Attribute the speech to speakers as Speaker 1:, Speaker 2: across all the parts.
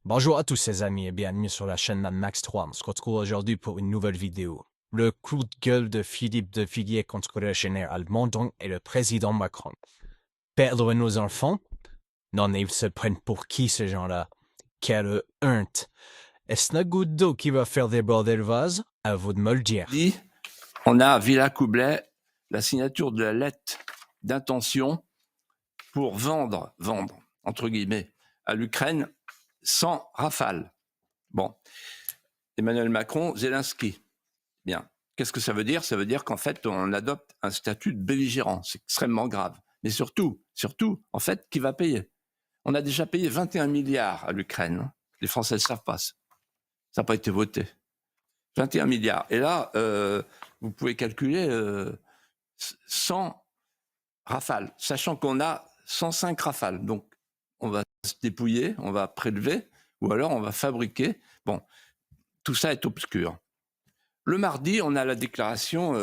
Speaker 1: Bonjour à tous les amis et bienvenue sur la chaîne Mad Max 3. On se retrouve aujourd'hui pour une nouvelle vidéo. Le coup de gueule de Philippe de Villiers contre le général Mondon et le président Macron. Perdre nos enfants? Non, mais ils se prennent pour qui ces gens-là? Quelle honte! Est-ce la goutte d'eau qui va faire déborder le vase? À vous de me le dire.
Speaker 2: On a à Villacoublay la signature de la lettre d'intention pour vendre, entre guillemets, à l'Ukraine 100 Rafales. Bon, Emmanuel Macron, Zelensky. Bien. Qu'est-ce que ça veut dire? Ça veut dire qu'en fait, on adopte un statut de belligérant. C'est extrêmement grave. Mais surtout, en fait, qui va payer? On a déjà payé 21 milliards à l'Ukraine. Les Français ne savent pas. Ça n'a pas été voté. 21 milliards. Et là, vous pouvez calculer 100 Rafales, sachant qu'on a 105 Rafales. Donc, on va se dépouiller, on va prélever, ou alors on va fabriquer. Bon, tout ça est obscur. Le mardi, on a la déclaration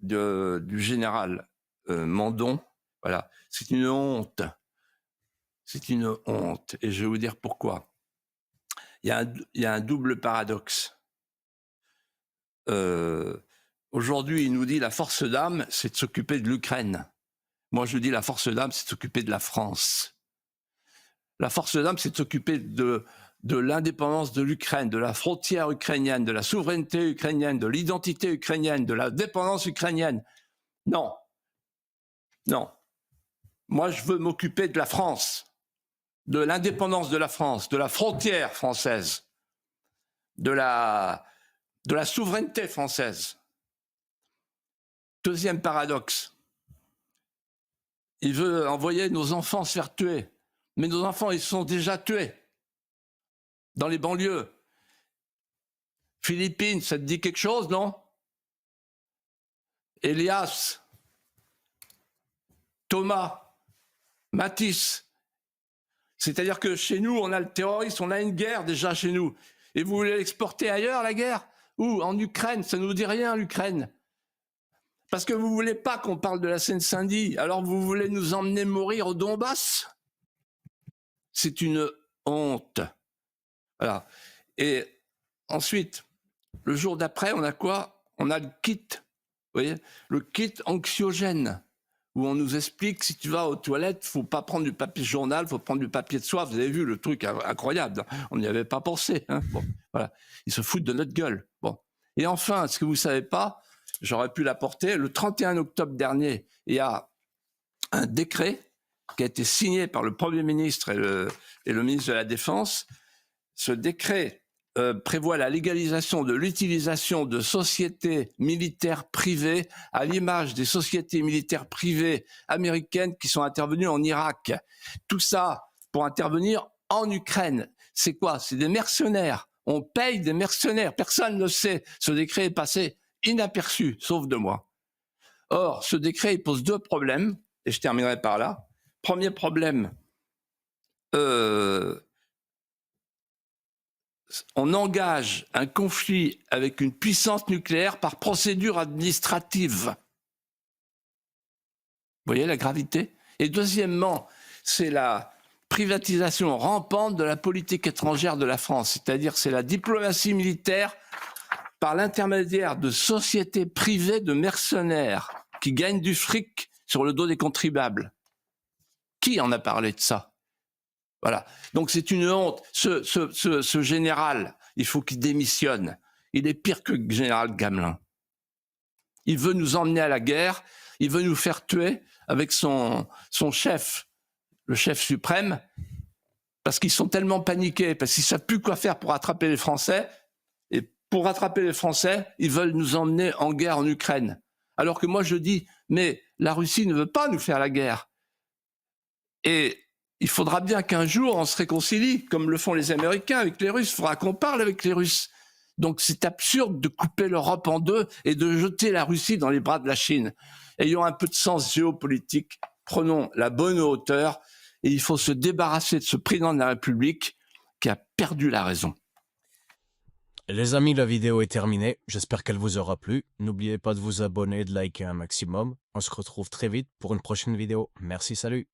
Speaker 2: du général Mandon. Voilà, c'est une honte. C'est une honte. Et je vais vous dire pourquoi. Il y a un double paradoxe. Aujourd'hui, il nous dit la force d'âme, c'est de s'occuper de l'Ukraine. Moi, je dis la force d'âme, c'est de s'occuper de la France. La force d'âme, c'est de s'occuper de l'indépendance de l'Ukraine, de la frontière ukrainienne, de la souveraineté ukrainienne, de l'identité ukrainienne, de la dépendance ukrainienne. Non. Non. Moi, je veux m'occuper de la France, de l'indépendance de la France, de la frontière française, de la souveraineté française. Deuxième paradoxe. Il veut envoyer nos enfants se faire tuer. Mais nos enfants, ils sont déjà tués dans les banlieues. Philippines, ça te dit quelque chose, non? Elias, Thomas, Matisse. C'est-à-dire que chez nous, on a le terrorisme, on a une guerre déjà chez nous. Et vous voulez l'exporter ailleurs, la guerre? Où? En Ukraine, ça ne nous dit rien, l'Ukraine. Parce que vous ne voulez pas qu'on parle de la Seine-Saint-Denis, alors vous voulez nous emmener mourir au Donbass? C'est une honte. Voilà. Et ensuite, le jour d'après, on a quoi? On a le kit, vous voyez, le kit anxiogène, où on nous explique, si tu vas aux toilettes, il ne faut pas prendre du papier journal, il faut prendre du papier de soie. Vous avez vu le truc incroyable, on n'y avait pas pensé. Hein, bon, voilà. Ils se foutent de notre gueule. Bon. Et enfin, ce que vous ne savez pas, j'aurais pu l'apporter, le 31 octobre dernier, il y a un décret qui a été signé par le Premier ministre et le ministre de la Défense. Ce décret prévoit la légalisation de l'utilisation de sociétés militaires privées à l'image des sociétés militaires privées américaines qui sont intervenues en Irak. Tout ça pour intervenir en Ukraine. C'est quoi? C'est des mercenaires. On paye des mercenaires. Personne ne le sait. Ce décret est passé inaperçu, sauf de moi. Or, ce décret il pose deux problèmes, et je terminerai par là. Premier problème, on engage un conflit avec une puissance nucléaire par procédure administrative. Vous voyez la gravité? Et deuxièmement, c'est la privatisation rampante de la politique étrangère de la France, c'est-à-dire c'est la diplomatie militaire par l'intermédiaire de sociétés privées de mercenaires qui gagnent du fric sur le dos des contribuables. Qui en a parlé de ça? Voilà. Donc c'est une honte. Ce général, il faut qu'il démissionne. Il est pire que le général Gamelin. Il veut nous emmener à la guerre. Il veut nous faire tuer avec son chef, le chef suprême, parce qu'ils sont tellement paniqués, parce qu'ils ne savent plus quoi faire pour rattraper les Français. Et pour rattraper les Français, ils veulent nous emmener en guerre en Ukraine. Alors que moi je dis, mais la Russie ne veut pas nous faire la guerre. Et il faudra bien qu'un jour on se réconcilie, comme le font les Américains avec les Russes. Il faudra qu'on parle avec les Russes. Donc c'est absurde de couper l'Europe en deux et de jeter la Russie dans les bras de la Chine. Ayons un peu de sens géopolitique, prenons la bonne hauteur et il faut se débarrasser de ce président de la République qui a perdu la raison.
Speaker 1: Les amis, la vidéo est terminée. J'espère qu'elle vous aura plu. N'oubliez pas de vous abonner et de liker un maximum. On se retrouve très vite pour une prochaine vidéo. Merci, salut!